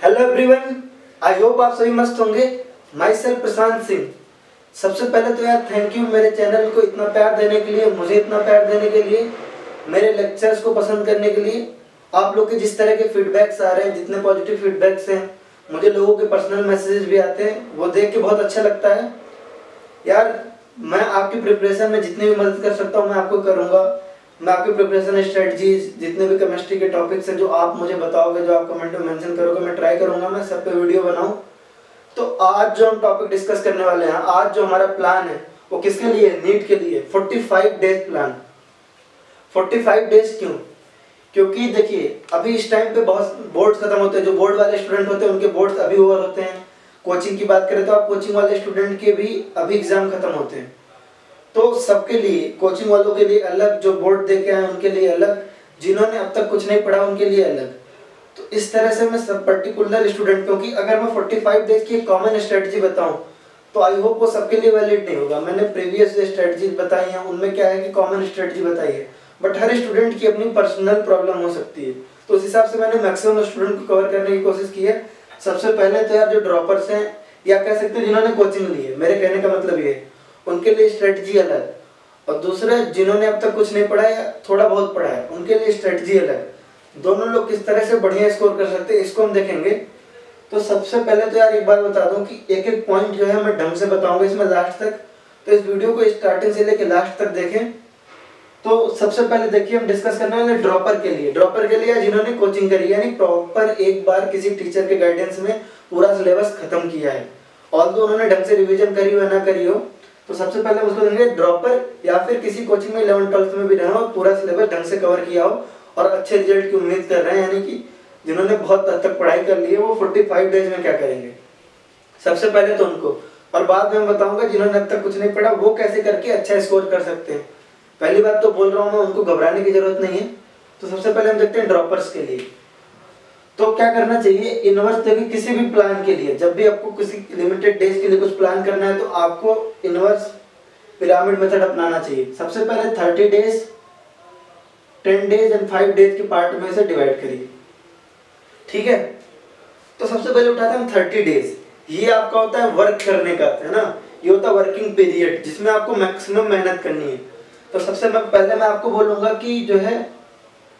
Hello everyone, I hope आप सभी मस्त होंगे। My self Prashant Singh. सबसे पहले तो यार थैंक यू मेरे चैनल को इतना प्यार देने के लिए, मुझे इतना प्यार देने के लिए, मेरे लेक्चर्स को पसंद करने के लिए। आप लोग के जिस तरह के फीडबैक्स आ रहे हैं, जितने पॉजिटिव फीडबैक्स हैं, मुझे लोगों के पर्सनल मैसेजेस भी आते हैं, वो देख के बहुत अच्छा लगता है यार। मैं आपकी प्रिपरेशन में जितनी भी मदद कर सकता हूँ मैं आपको करूँगा। मैं आपकी प्रिपरेशन स्ट्रेटजीज, जितने भी केमिस्ट्री के टॉपिक्स हैं जो आप मुझे बताओगे, जो आप कमेंट में मेंशन करोगे, मैं ट्राई करूंगा मैं सब पे वीडियो बनाऊं। तो आज जो हम टॉपिक डिस्कस करने वाले हैं, आज जो हमारा प्लान है वो किसके लिए? नीट के लिए। 45 डेज प्लान। 45 डेज क्यों? क्योंकि देखिए अभी इस टाइम पे बहुत बोर्ड्स खत्म होते हैं। जो बोर्ड वाले स्टूडेंट होते हैं उनके बोर्ड्स अभी ओवर होते हैं। कोचिंग की बात करें तो आप कोचिंग वाले स्टूडेंट के भी अभी एग्जाम खत्म होते हैं। तो सबके लिए, कोचिंग वालों के लिए अलग, जो बोर्ड दे के आए उनके लिए अलग, जिन्होंने अब तक कुछ नहीं पढ़ा उनके लिए अलग। तो इस तरह से मैं सब पर्टिकुलर स्टूडेंट, क्योंकि अगर मैं 45 डेज की कॉमन स्ट्रेटजी बताऊं तो आई होप वो सबके लिए वैलिड नहीं होगा। मैंने प्रीवियस स्ट्रेटजी बताई हैं, उनमें क्या है कि कॉमन स्ट्रेटजी बताई है, बट हर स्टूडेंट की अपनी पर्सनल प्रॉब्लम हो सकती है। तो उस हिसाब से मैंने मैक्सिमम स्टूडेंट को कवर करने की कोशिश की है। सबसे पहले तो यार जो ड्रॉपर्स हैं, या कह सकते हैं जिन्होंने कोचिंग ली है, मेरे कहने का मतलब ये, उनके लिए स्ट्रेटजी अलग। और दूसरे जिन्होंने अब तक कुछ नहीं पढ़ा या थोड़ा बहुत पढ़ा है, उनके लिए स्ट्रेटजी अलग। दोनों लोग किस तरह से बढ़िया स्कोर कर सकते हैं इसको हम देखेंगे। तो सबसे पहले तो यार एक बात बता दूं कि एक एक पॉइंट जो है मैं ढंग से बताऊंगा इसमें लास्ट तक। तो इस वीडियो को स्टार्टिंग से लेकर लास्ट तक देखें। तो सबसे पहले देखिए हम डिस्कस करने वाले ड्रॉपर के लिए। ड्रॉपर के लिए जिन्होंने कोचिंग करी है, यानी प्रॉपर एक बार किसी टीचर के गाइडेंस में पूरा सिलेबस खत्म किया है, ऑल्दो उन्होंने ढंग से रिवीजन करी हो या ना करी हो। तो सबसे पहले उसको देंगे ड्रॉपर, या फिर किसी कोचिंग में 11th-12th में भी रहे हो, पूरा सिलेबस ढंग से कवर किया हो और अच्छे रिजल्ट की उम्मीद कर रहे हैं, यानी कि जिन्होंने बहुत हद तक पढ़ाई कर ली है, वो 45 डेज में क्या करेंगे। सबसे पहले तो उनको, और बाद में मैं बताऊंगा जिन्होंने अब तक कुछ नहीं पढ़ा वो कैसे करके अच्छा स्कोर कर सकते हैं। पहली बात तो बोल रहा हूँ मैं, उनको घबराने की जरूरत नहीं है। तो सबसे पहले हम देखते हैं ड्रॉपर्स के लिए। तो क्या करना चाहिए, इनवर्स देखिए किसी भी प्लान के लिए, जब भी आपको किसी लिमिटेड डेज के लिए कुछ प्लान करना है तो आपको इनवर्स पिरामिड मेथड अपनाना चाहिए। सबसे पहले 30 डेज, 10 डेज एंड 5 डेज के पार्ट में से डिवाइड करिए, ठीक है। तो सबसे पहले उठाते हैं 30 डेज। ये आपका होता है वर्क करने का, है ना, ये होता है वर्किंग पीरियड, जिसमें आपको मैक्सिमम मेहनत करनी है। तो सबसे पहले मैं आपको बोलूंगा कि जो है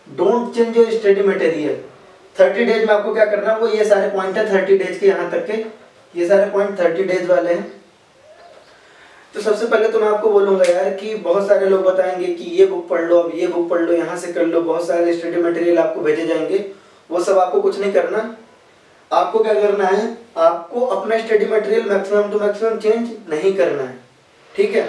don't change your study material. 30 days में आपको क्या करना है, वो ये सारे पॉइंट है 30 डेज के, यहाँ तक के ये सारे पॉइंट 30 डेज वाले हैं। तो सबसे पहले तो मैं आपको बोलूंगा यार कि बहुत सारे लोग बताएंगे कि ये बुक पढ़ लो, अब ये बुक पढ़ लो, यहाँ से कर लो, बहुत सारे स्टडी मटेरियल आपको भेजे जाएंगे। वो सब आपको कुछ नहीं करना। आपको क्या करना है, आपको अपना study material maximum to maximum change नहीं करना है, ठीक है।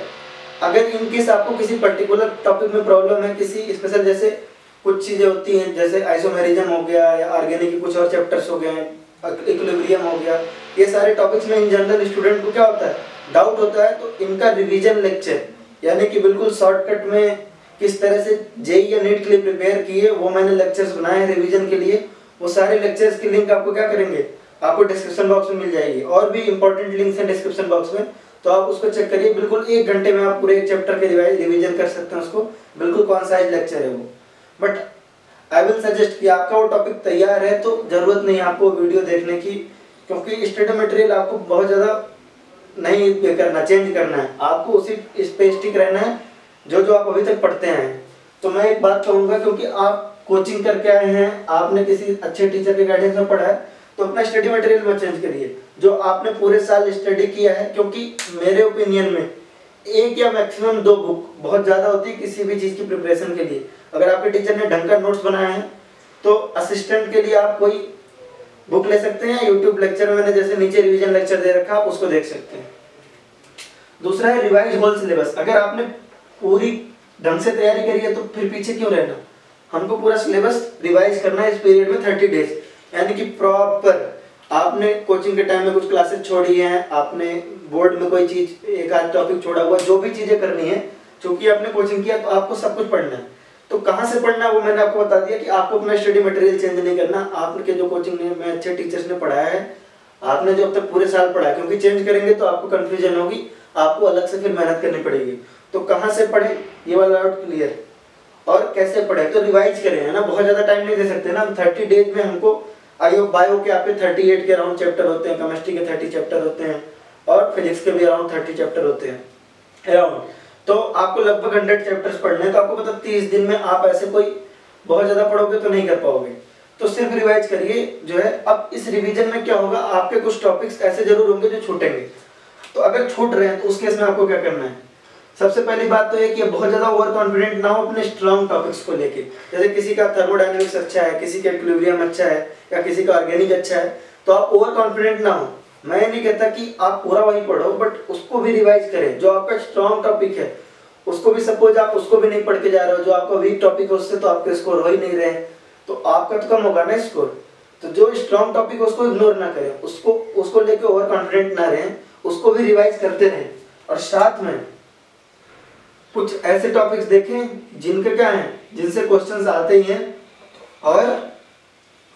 अगर इनकेस आपको किसी पर्टिकुलर टॉपिक में प्रॉब्लम है, किसी स्पेशल, जैसे कुछ चीजें होती हैं जैसे आइसोमेरिज्म हो गया या ऑर्गेनिक के कुछ और चैप्टर्स हो गए, इक्विलिब्रियम हो गया, ये सारे टॉपिक्स में इन जनरल स्टूडेंट को क्या होता है, डाउट होता है। तो इनका रिवीजन लेक्चर, यानी कि बिल्कुल शॉर्टकट में किस तरह से जेईई या नीट के लिए प्रिपेयर किए, वो मैंने लेक्चर्स बनाए हैं रिवीजन के लिए। वो सारे लेक्चर्स की लिंक आपको क्या करेंगे, आपको डिस्क्रिप्शन बॉक्स में मिल जाएगी, और भी इंपॉर्टेंट लिंक्स हैं डिस्क्रिप्शन बॉक्स में, तो आप उसको चेक करिए। बिल्कुल 1 घंटे में आप पूरे एक चैप्टर के रिवीजन कर सकते हैं उसको, बिल्कुल कॉन्साइज लेक्चर है वो। बट आई विल सजेस्ट कि आपका वो टॉपिक तैयार है तो जरूरत नहीं है आपको वीडियो देखने की, क्योंकि स्टडी मटेरियल आपको बहुत ज़्यादा नहीं करना, चेंज करना है, आपको उसी इस पे स्टिक रहना है जो जो आप अभी तक पढ़ते हैं। तो मैं एक बात कहूँगा, क्योंकि आप कोचिंग करके आए हैं, आपने किसी अच्छे टीचर के गाइडेंस में पढ़ा है, तो अपना स्टडी मटेरियल मत चेंज करिए जो आपने पूरे साल स्टडी किया है। क्योंकि मेरे ओपिनियन में 1 या मैक्सिमम 2 बुक बहुत ज़्यादा होती है किसी भी चीज़ की प्रिपरेशन के लिए। अगर आपके टीचर ने ढंग का नोट्स बनाया है तो असिस्टेंट के लिए आप कोई बुक ले सकते हैं, यूट्यूब लेक्चर में मैंने जैसे नीचे रिवीजन लेक्चर दे रखा, आप उसको देख सकते हैं। दूसरा है रिवाइज होल सिलेबस। अगर आपने पूरी ढंग से तैयारी करी है तो फिर पीछे क्यों रहना, हमको पूरा सिलेबस रिवाइज करना है इस पीरियड में 30 डेज। यानी कि प्रॉपर आपने कोचिंग के टाइम में कुछ क्लासेस छोड़ी हैं, आपने बोर्ड में कोई चीज एक आध टॉपिक छोड़ा हुआ, जो भी चीजें करनी है, क्योंकि आपने कोचिंग किया तो आपको सब कुछ पढ़ना है। तो कहाँ से पढ़ना है वो मैंने आपको बता दिया कि आपको अपना स्टडी मटेरियल चेंज नहीं करना। आपके जो कोचिंग में अच्छे टीचर्स ने पढ़ाया है, आपने जो अब तक पूरे साल पढ़ा है, क्योंकि चेंज करेंगे तो आपको कंफ्यूजन होगी, आपको अलग से फिर मेहनत करनी पड़ेगी। तो कहाँ से पढ़े, ये वाला डाउट क्लियर। और कैसे पढ़े, तो रिवाइज करें, है ना, बहुत ज़्यादा टाइम नहीं दे सकते ना। 30 डेज में हमको आई होप बायो के आपके 38 के अराउंड चैप्टर होते हैं, केमिस्ट्री के 30 चैप्टर होते हैं और फिजिक्स के भी अराउंड 30 चैप्टर होते हैं अराउंड। तो आपको लगभग 100 चैप्टर्स पढ़ने हैं। तो आपको मतलब 30 दिन में आप ऐसे कोई बहुत ज़्यादा पढ़ोगे तो नहीं कर पाओगे, तो सिर्फ रिवाइज करिए जो है। अब इस रिवीजन में क्या होगा, आपके कुछ टॉपिक्स ऐसे जरूर होंगे जो छूटेंगे। तो अगर छूट रहे हैं तो उस केस में आपको क्या करना है, सबसे पहली बात तो ये कि बहुत ज़्यादा ओवर कॉन्फिडेंट ना हो अपने स्ट्रॉन्ग टॉपिक्स को लेके। जैसे किसी का थर्मोडायनेमिक्स अच्छा है, किसी का इक्विलिब्रियम अच्छा है या किसी का ऑर्गेनिक अच्छा है, तो आप ओवर कॉन्फिडेंट ना हो। मैं नहीं कहता कि आप पूरा वही पढ़ो, बट उसको भी रिवाइज करें। जो आपका स्ट्रॉन्ग टॉपिक है उसको भी, सपोज आप उसको भी नहीं पढ़ के जा रहे हो, जो आपका वीक टॉपिक है उससे तो आपके स्कोर हो ही नहीं रहे, तो आपका तो कम होगा ना स्कोर। तो जो स्ट्रॉन्ग टॉपिक है उसको इग्नोर ना करें, उसको लेके ओवर कॉन्फिडेंट ना रहें, उसको भी रिवाइज करते रहें। और साथ में कुछ ऐसे टॉपिक्स देखें जिनके क्या हैं, जिनसे क्वेश्चंस आते ही हैं, और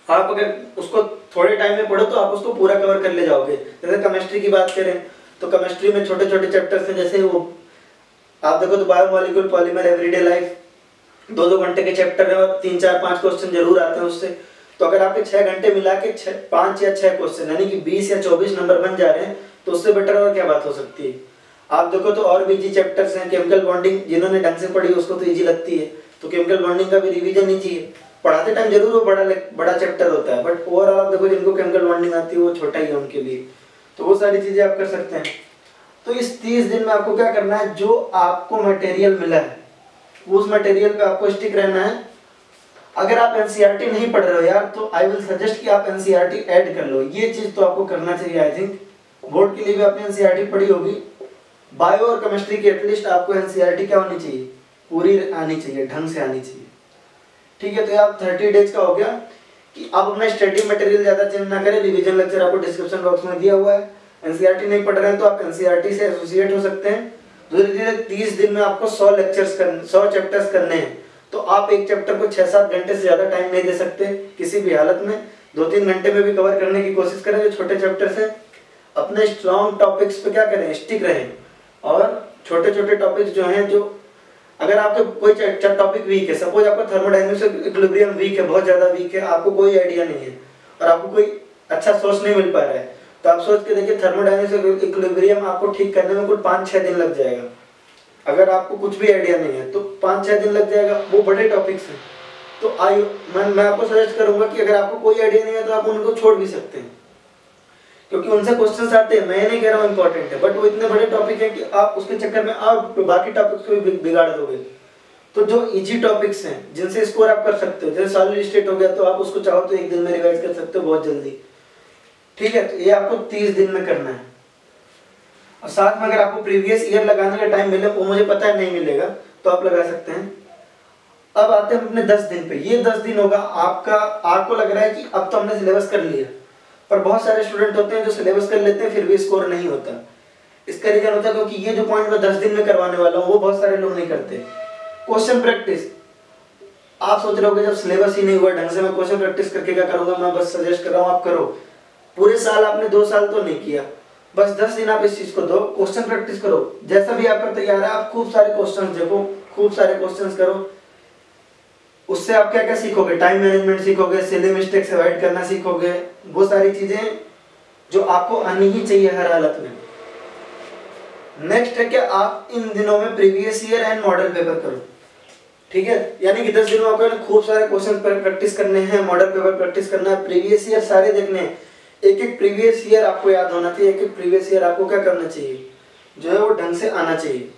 आप अगर उसको थोड़े टाइम में पढ़ो तो आप उसको पूरा कवर कर ले जाओगे। जैसे केमिस्ट्री की बात करें तो केमिस्ट्री में छोटे छोटे चैप्टर्स हैं, जैसे वो आप देखो तो बायोमोलिक्यूल, पॉलीमर, एवरीडे लाइफ 2-2 घंटे के चैप्टर है और 3-4-5 क्वेश्चन जरूर आते हैं उससे। तो अगर आपके 6 घंटे मिला के 5 या 6 क्वेश्चन यानी कि 20 या 24 नंबर बन जा रहे हैं, तो उससे बेटर और क्या बात हो सकती है। आप देखो तो और भी इजी चैप्टर्स हैं। केमिकल बॉन्डिंग जिन्होंने ढंग से पढ़ी उसको तो इजी लगती है, तो केमिकल बॉन्डिंग का भी रिवीजन इजी है। पढ़ाते टाइम जरूर वो बड़ा चैप्टर होता है, बट ओवरऑल आप देखो जिनको केमिकल बॉन्डिंग आती है वो छोटा ही है उनके लिए। तो वो सारी चीजें आप कर सकते हैं। तो इस 30 दिन में आपको क्या करना है, जो आपको मटेरियल मिला है उस मटेरियल पे आपको स्टिक रहना है। अगर आप एनसीईआरटी नहीं पढ़ रहे हो यार, तो आई विल सजेस्ट कि आप एनसीईआरटी ऐड कर लो। ये चीज तो आपको करना चाहिए। आई थिंक बोर्ड के लिए भी आपने एनसीईआरटी पढ़ी होगी। बायो और केमिस्ट्री की एटलीस्ट आपको एनसीईआरटी क्या होनी चाहिए, पूरी आनी चाहिए, ढंग से आनी चाहिए। ठीक है, तो यार 30 डेज का हो गया कि आप अपना स्टडी मटेरियल ज्यादा चेंज ना करें। रिवीजन लेक्चर आपको डिस्क्रिप्शन बॉक्स में दिया हुआ है। एनसीईआरटी नहीं पढ़ रहे हैं तो आप एनसीईआरटी से एसोसिएट हो सकते हैं। धीरे धीरे 30 दिन में आपको 100 चैप्टर्स करने हैं, तो आप एक चैप्टर को 6-7 घंटे से ज्यादा टाइम नहीं दे सकते किसी भी हालत में। 2-3 घंटे में भी कवर करने की कोशिश करें जो छोटे चैप्टर्स हैं। अपने स्ट्रॉन्ग टॉपिक्स पे क्या करें, स्टिक रहें। और छोटे छोटे टॉपिक्स जो हैं, जो अगर आपके कोई टॉपिक वीक है, सपोज आपका थर्मोडायनेमिक्स इक्विलिब्रियम वीक है, बहुत ज्यादा वीक है, आपको कोई आइडिया नहीं है और आपको कोई अच्छा सोर्स नहीं मिल पा रहा है, तो आप सोच के देखिए थर्मोडायनेमिक्स इक्विलिब्रियम आपको ठीक करने में कुल 5-6 दिन लग जाएगा। अगर आपको कुछ भी आइडिया नहीं है तो 5-6 दिन लग जाएगा। वो बड़े टॉपिक्स हैं। तो मैं आपको सजेस्ट करूंगा कि अगर आपको कोई आइडिया नहीं है तो आप उनको छोड़ भी सकते हैं, क्योंकि उनसे क्वेश्चंस आते हैं। मैं नहीं कह रहा हूँ इंपॉर्टेंट है, बट वो इतने बड़े टॉपिक है कि आप उसके चक्कर में आप बाकी टॉपिक्स को भी बिगाड़ दोगे। तो जो इजी टॉपिक्स हैं जिनसे स्कोर आप कर सकते हो, जैसे सॉलिड स्टेट हो गया, तो आप उसको चाहो तो एक दिन में रिवाइज कर सकते हो बहुत जल्दी। ठीक है, तो ये आपको 30 दिन में करना है। और साथ में अगर आपको प्रीवियस ईयर लगाने का टाइम मिले, वो मुझे पता है नहीं मिलेगा, तो आप लगा सकते हैं। अब आते हैं अपने 10 दिन पे। ये 10 दिन होगा आपको लग रहा है कि अब तो हमने सिलेबस कर लिया, पर बहुत सारे स्टूडेंट होते हैं जो सिलेबस कर लेते हैं फिर भी स्कोर नहीं होता। इसका रीजन होता है क्योंकि ये जो पॉइंट मैं 10 दिन में करवाने वाला हूँ वो बहुत सारे लोग नहीं करते। क्वेश्चन प्रैक्टिस, आप सोच रहे हो जब सिलेबस ही नहीं हुआ ढंग से मैं क्वेश्चन प्रैक्टिस करके क्या करूंगा। मैं बस सजेस्ट कर रहा हूँ आप करो। पूरे साल आपने 2 साल तो नहीं किया, बस 10 दिन आप इस चीज को दो, क्वेश्चन प्रैक्टिस करो। जैसा भी आपका तैयार है आप खूब सारे क्वेश्चन देखो, खूब सारे क्वेश्चन करो। उससे आप क्या क्या सीखोगे, टाइम मैनेजमेंट सीखोगे, सिली मिस्टेक्स अवॉइड करना सीखोगे, वो सारी चीजें जो आपको आनी ही चाहिए हर हालत में। नेक्स्ट है कि आप इन दिनों में previous year and model paper करो। ठीक है, यानी कि 10 दिन में आपको खूब सारे क्वेश्चन प्रैक्टिस करने हैं, मॉडल पेपर प्रैक्टिस करना है, प्रीवियस ईयर सारे देखने हैं। एक प्रीवियस ईयर आपको याद होना चाहिए, एक प्रीवियस ईयर आपको क्या करना चाहिए, जो है वो ढंग से आना चाहिए।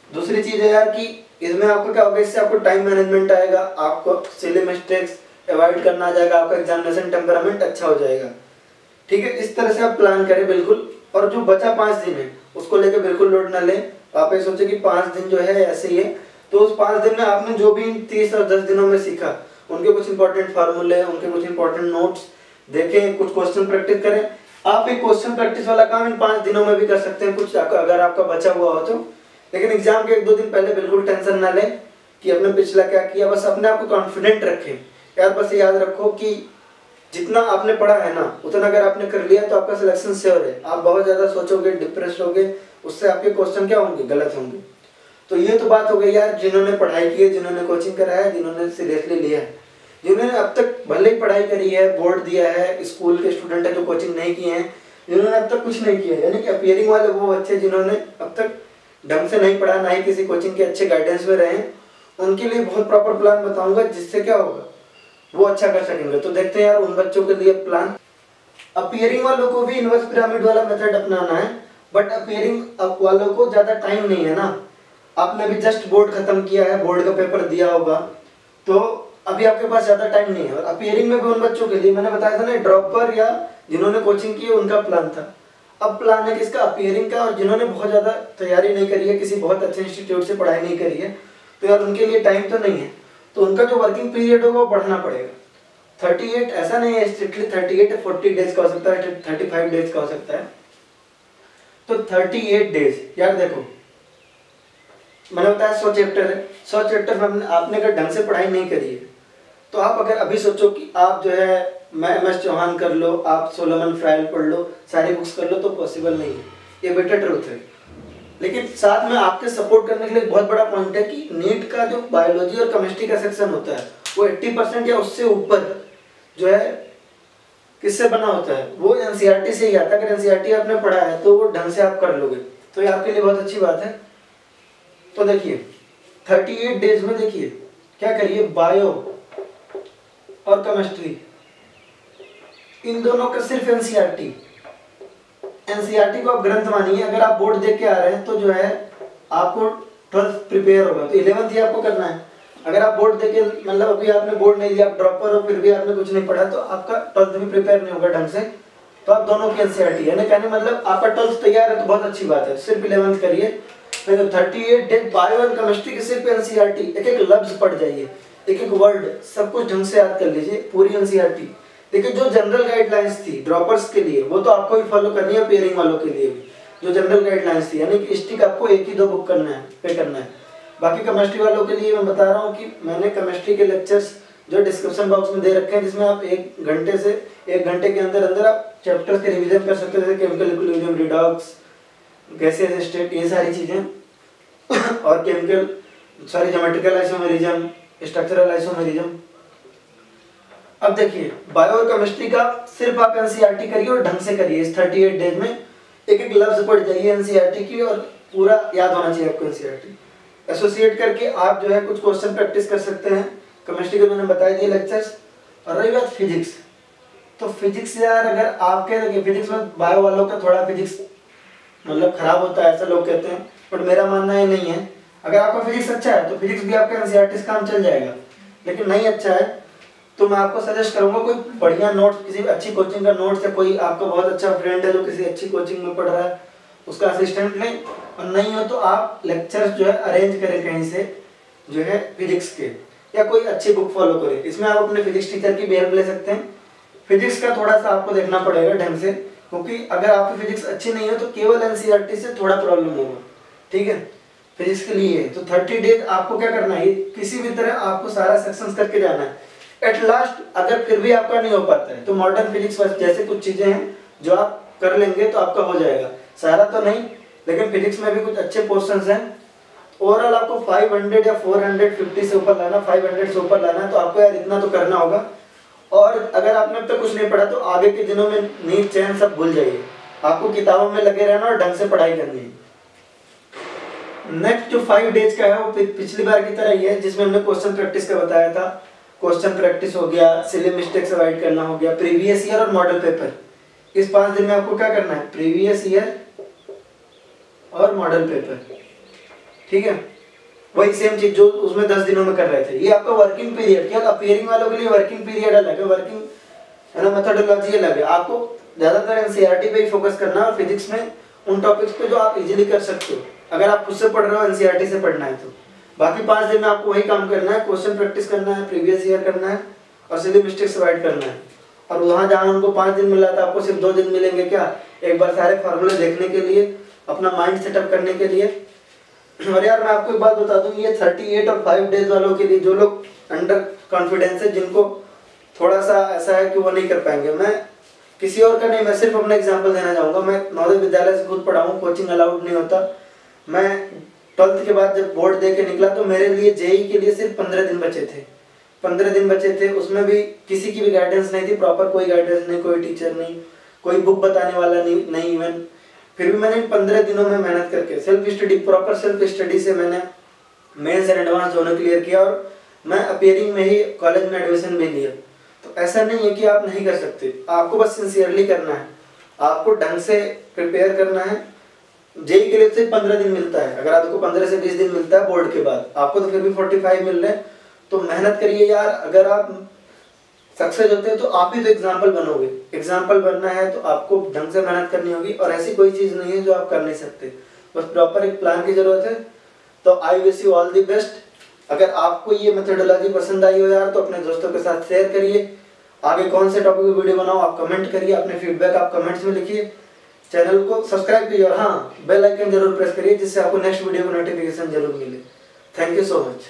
दूसरी चीज है यार कि इसमें आपको क्या होगा, इससे आपको टाइम मैनेजमेंट आएगा, आपको सिली मिस्टेक्स अवॉइड करना आ जाएगा, आपका एग्जामिनेशन टेम्परामेंट अच्छा हो जाएगा। ठीक है, इस तरह से आप प्लान करें बिल्कुल। और जो बचा 5 दिन है उसको लेकर बिल्कुल लोड ना लें। आप ये सोचे कि 5 दिन जो है ऐसे ही है, तो उस 5 दिन में आपने जो भी 30 और 10 दिनों में सीखा उनके कुछ इंपॉर्टेंट फार्मूले, उनके कुछ इंपॉर्टेंट नोट्स देखें, कुछ क्वेश्चन प्रैक्टिस करें। आप एक क्वेश्चन प्रैक्टिस वाला काम इन 5 दिनों में भी कर सकते हैं कुछ, अगर आपका बचा हुआ हो तो। लेकिन एग्जाम के 1-2 दिन पहले बिल्कुल टेंशन ना लें कि अपने पिछला क्या किया, बस अपने आप को कॉन्फिडेंट रखें। यार बस याद रखो कि जितना आपने पढ़ा है ना उतना अगर आपने कर लिया तो आपका सिलेक्शन श्योर है। आप बहुत ज्यादा सोचोगे, डिप्रेस होगे, उससे आपके क्वेश्चन क्या होंगे, गलत होंगे। तो ये तो बात हो गई यार जिन्होंने पढ़ाई की है, जिन्होंने कोचिंग करा है, जिन्होंने सीरियसली लिया है। जिन्होंने अब तक भले ही पढ़ाई करी है, बोर्ड दिया है, स्कूल के स्टूडेंट है जो कोचिंग नहीं किए हैं, जिन्होंने अब तक कुछ नहीं किया, यानी कि अपीयरिंग वाले वो बच्चे जिन्होंने अब तक ढंग से नहीं पढ़ा, ना ही किसी कोचिंग के अच्छे गाइडेंस में रहे, उनके लिए बहुत प्रॉपर प्लान बताऊंगा जिससे क्या होगा वो अच्छा कर सकेंगे। तो देखते हैं यार उन बच्चों के लिए प्लान। अपीयरिंग वालों को भी इनवर्स पिरामिड वाला मेथड अपनाना है, बट अपीयरिंग वालों को ज्यादा टाइम नहीं है ना। आपने भी जस्ट बोर्ड खत्म किया है, बोर्ड का पेपर दिया होगा, तो अभी आपके पास ज्यादा टाइम नहीं है। और अपीयरिंग में भी उन बच्चों के लिए मैंने बताया था ना, ड्रॉपर या जिन्होंने कोचिंग की उनका प्लान था। अब प्लान है किसका? अपीयरिंग का। और जिन्होंने बहुत ज्यादा तैयारी नहीं करी है, किसी बहुत अच्छे इंस्टीट्यूट से पढ़ाई नहीं करी है, तो यार उनके लिए टाइम तो नहीं है, तो उनका जो वर्किंग पीरियड होगा वो बढ़ना पड़ेगा। 38 ऐसा नहीं है स्ट्रिक्टली 38 40 डेज का हो सकता है, 35 डेज का हो सकता है। तो 38 डेज यार देखो, मैंने बताया 100 चैप्टर है, 100 चैप्टर में आपने अगर ढंग से पढ़ाई नहीं करी है, तो आप अगर अभी सोचो कि आप जो है मैं MS चौहान कर लो, आप सोलोमन फ्राइल पढ़ लो, सारी बुक्स कर लो, तो पॉसिबल नहीं है, ये बेटर ट्रूथ है। लेकिन साथ में आपके सपोर्ट करने के लिए बहुत बड़ा पॉइंट है कि नीट का जो बायोलॉजी और केमिस्ट्री का सेक्शन होता है वो 80% या उससे ऊपर जो है किससे बना होता है, वो NCERT से ही आता है। अगर NCERT आपने पढ़ा है तो वो ढंग से आप कर लोगे, तो ये आपके लिए बहुत अच्छी बात है। तो देखिए 38 डेज में देखिए क्या करिए, बायो और केमिस्ट्री इन दोनों का सिर्फ NCERT को आप ग्रंथ मानिए। अगर आप बोर्ड देख के आ रहे हैं तो जो है आपको 12th प्रिपेयर होगा, तो 11th ही आपको करना है। अगर आप बोर्ड देके मतलब अभी आपने बोर्ड नहीं दिया, आप ड्रॉपर हो, फिर भी आपने कुछ नहीं पढ़ा, तो आपका 12th भी प्रिपेयर नहीं होगा ढंग से, तो आप दोनों की NCERT यानी कहने मतलब आपका 12th तैयार है तो बहुत अच्छी बात है, सिर्फ 11th करिए। तो 38 डेज बायो और केमिस्ट्री की सिर्फ NCERT, एक एक लफ्ज पढ़ जाइए, एक एक वर्ड सब कुछ ढंग से याद कर लीजिए, पूरी NCERT। देखिए जो जनरल गाइडलाइंस थी ड्रॉपर्स के लिए वो तो आपको ही फॉलो करनी है, पेयरिंग वालों के लिए भी जो जनरल गाइडलाइंस थी, यानी कि स्टिक आपको 1 ही 2 बुक करना है, पे करना है। बाकी केमिस्ट्री वालों के लिए मैं बता रहा हूँ कि मैंने केमिस्ट्री के लेक्चर्स जो डिस्क्रिप्शन बॉक्स में दे रखे हैं, जिसमें आप 1 घंटे से 1 घंटे के अंदर अंदर आप चैप्टर्स के रिवीजन कर सकते हो, जैसे chemical equilibrium, redox, gases state, ये सारी चीजें, और ज्योमेट्रिकल आइसोमेरिज्म, स्ट्रक्चरल आइसोमेरिज्म। अब देखिए बायो और केमिस्ट्री का सिर्फ आप NCERT करिए और ढंग से करिए। इस 38 डेज में एक एक लफ्ज पढ़ जाइए NCERT की, और पूरा याद होना चाहिए आपको NCERT। एसोसिएट करके आप जो है कुछ क्वेश्चन प्रैक्टिस कर सकते हैं। केमिस्ट्री के मैंने बता दिए लेक्चर्स। और रही बात फिजिक्स, तो फिजिक्स यार अगर आपके देखिए फिजिक्स में बायो वालों का थोड़ा फिजिक्स मतलब खराब होता है ऐसा लोग कहते हैं, बट मेरा मानना ये नहीं है। अगर आपका फिजिक्स अच्छा है तो फिजिक्स भी आपका NCERT से काम चल जाएगा। लेकिन नहीं अच्छा है तो मैं आपको सजेस्ट करूंगा कोई बढ़िया नोट, किसी अच्छी कोचिंग का नोट, से कोई आपका बहुत अच्छा फ्रेंड है जो किसी अच्छी कोचिंग में पढ़ रहा है उसका असिस्टेंट लें। और नहीं हो तो आप लेक्चर्स जो है अरेंज करें कहीं से जो है फिजिक्स के, या कोई अच्छी बुक फॉलो करें। इसमें आप अपने फिजिक्स टीचर की भी हेल्प ले सकते हैं। फिजिक्स का थोड़ा सा आपको देखना पड़ेगा ढंग से, क्योंकि अगर आपकी फिजिक्स अच्छी नहीं हो तो केवल NCERT से थोड़ा प्रॉब्लम होगा, ठीक है। फिजिक्स के लिए तो 30 डेज आपको क्या करना है, किसी भी तरह आपको सारा सेक्शंस करके जाना है। एट लास्ट अगर फिर भी आपका नहीं हो पाता है तो मॉडर्न फिजिक्स जैसे कुछ चीजें हैं जो आप कर लेंगे तो आपका हो जाएगा, सारा तो नहीं लेकिन फिजिक्स में भी कुछ अच्छे पोर्शंस हैं। ओवरऑल आपको 500 या 450 से ऊपर लाना, 500 से ऊपर लाना है, तो आपको यार इतना तो करना होगा। और अगर आपने अब तक कुछ नहीं पढ़ा तो आगे के दिनों में नींद चैन सब भूल जाइए, आपको किताबों में लगे रहना और ढंग से पढ़ाई करनी है। नेक्स्ट जो 5 डेज का है वो पिछली बार की तरह ही है, जिसमें हमने क्वेश्चन प्रैक्टिस का बताया था। क्वेश्चन प्रैक्टिस हो गया, सिली मिस्टेक्स अवॉइड करना हो गया, प्रीवियस ईयर और मॉडल पेपर। इस 5 दिन में आपको क्या करना है, प्रीवियस ईयर और मॉडल पेपर, ठीक है। वही सेम चीज जो उसमें 10 दिनों में कर रहे थे। ये आपका वर्किंग पीरियड, क्या अपीयरिंग वालों के लिए वर्किंग पीरियड अलग है, वर्किंग है ना, मेथोडोलॉजी अलग है। आपको ज्यादातर NCERT पे ही फोकस करना है और फिजिक्स में उन टॉपिक्स पे जो आप इजीली कर सकते हो, अगर आप खुद से पढ़ रहे हो NCERT से पढ़ना है तो। बाकी 5 दिन में आपको वही काम करना है, क्वेश्चन प्रैक्टिस करना है, प्रीवियस ईयर करना है और सिली मिस्टेक्स अवॉइड करना है। और वहाँ जहाँ उनको 5 दिन मिला था आपको सिर्फ 2 दिन मिलेंगे, क्या एक बार सारे फार्मूले देखने के लिए, अपना माइंड सेटअप करने के लिए। और यार मैं आपको एक बात बता दूं, ये 38 और 5 डेज वालों के लिए जो लोग अंडर कॉन्फिडेंस है, जिनको थोड़ा सा ऐसा है कि वो नहीं कर पाएंगे, मैं किसी और का नहीं, मैं सिर्फ अपना एग्जांपल देना चाहूँगा। मैं नवोदय विद्यालय से खुद पढ़ा हूँ, कोचिंग अलाउड नहीं होता। मैं 12th के बाद जब बोर्ड दे के निकला तो मेरे लिए JEE के लिए सिर्फ 15 दिन बचे थे। 15 दिन बचे थे, उसमें भी किसी की भी गाइडेंस नहीं थी, प्रॉपर कोई गाइडेंस नहीं, कोई टीचर नहीं, कोई बुक बताने वाला नहीं इवन। फिर भी मैंने 15 दिनों में मेहनत करके self study, proper self study से मैंने मेंस एंड एडवांस दोनों क्लियर किया और मैं अपीयरिंग में ही कॉलेज में एडमिशन भी लिया। तो ऐसा नहीं है कि आप नहीं कर सकते, आपको बस सिंसियरली करना है, आपको ढंग से प्रिपेयर करना है। जेई के लिए सिर्फ 15 दिन मिलता है, अगर आपको 15 से 20 दिन मिलता है बोर्ड के बाद, आपको तो फिर भी 45 मिल रहे हैं। तो मेहनत करिए यार, अगर आप सक्सेस होते हैं तो आप ही तो एग्जाम्पल बनोगे। एग्जाम्पल बनना है तो आपको ढंग से मेहनत करनी होगी, और ऐसी कोई चीज़ नहीं है जो आप कर नहीं सकते, बस प्रॉपर एक प्लान की जरूरत है। तो I wish you all the best. अगर आपको ये मेथोडोलॉजी पसंद आई हो यार तो अपने दोस्तों के साथ शेयर करिए। आगे कौन से टॉपिक पे वीडियो बनाओ आप कमेंट करिए, अपने फीडबैक आप कमेंट्स में लिखिए। चैनल को सब्सक्राइब कीजिए और हाँ, बेल आइकन जरूर प्रेस करिए जिससे आपको नेक्स्ट वीडियो का नोटिफिकेशन जरूर मिले। Thank you so much.